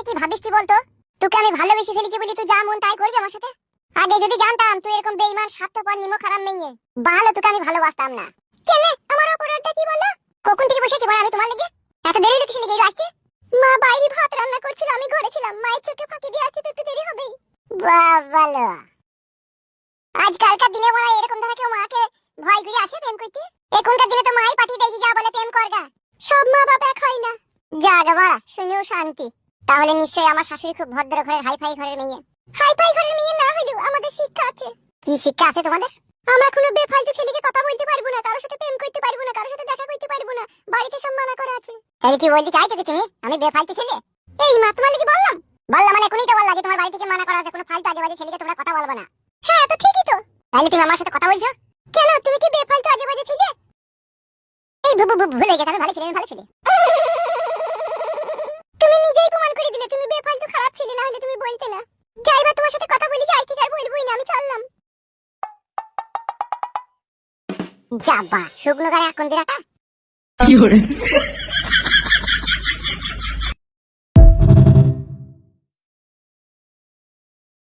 সাথে কি ভাবিস কি বলতো? তোকে আমি ভালোবেসে ফেলেছি বলি তুই যা মন তাই করবি আমার সাথে? আগে যদি জানতাম তুই এরকম বেঈমান স্বার্থপর নিমক হারাম মেয়ে, ভালো তোকে আমি ভালোবাসতাম না। কেন আমার অপরাধটা কি বলো? কখন থেকে বসেছি বল আমি তোমার লাগি? এত দেরি লিখেছি নাকি আসতে? মা বাইরে ভাত রান্না করছিল, আমি ঘরে ছিলাম, মায়ের চোখে ফাঁকি দিয়ে আসতে তো একটু দেরি হবেই। বাবালো, আজকালকার দিনে বড় এরকম ধরে কেউ মাকে ভয় করে আসে প্রেম করতে? এখনকার দিনে তো মাই পাঠিয়ে দেয় যা বলে প্রেম করগা। সব মা বাবা এক হয় না। জাগা বাড়া শুনেও শান্তি। তাহলে নিশ্চয়ই আমার শাশুড়ি খুব ভদ্র ঘরের হাইফাই ঘরের মেয়ে। হাইফাই ঘরের মেয়ে না হলেও আমাদের শিক্ষা আছে। কি শিক্ষা আছে তোমাদের? আমরা কোনো বেফালতু ছেলেকে কথা বলতে পারবো না, কারোর সাথে প্রেম করতে পারবো না, কারোর সাথে দেখা করতে পারবো না, বাড়িতে সব মানা করা আছে। তাহলে কি বলতে চাইছো কি তুমি আমি বেফালতু ছেলে? এই মা তোমার লাগি বললাম? বললাম মানে এখনই তো বললা যে তোমার বাড়ি থেকে মানা করা আছে, কোনো ফালতু আজেবাজে ছেলেকে তোমরা কথা বলবে না। হ্যাঁ তো ঠিকই তো। তাহলে তুমি আমার সাথে কথা বলছো কেন? তুমি কি বেফালতু আজেবাজে ছেলে? এই ভুলে গেছে আমি ভালো ছেলে, আমি ভালো ছেলে। তুমি নিজেই প্রমাণ করে দিলে তুমি বেফালতু খারাপ ছেলে, না হলে তুমি বলতে না। যাইবা তোমার সাথে কথা বলি, যাই থেকে আর বলবোই না, আমি চললাম। যাবা শুকনো গায়ে এখন দিরাটা কি করে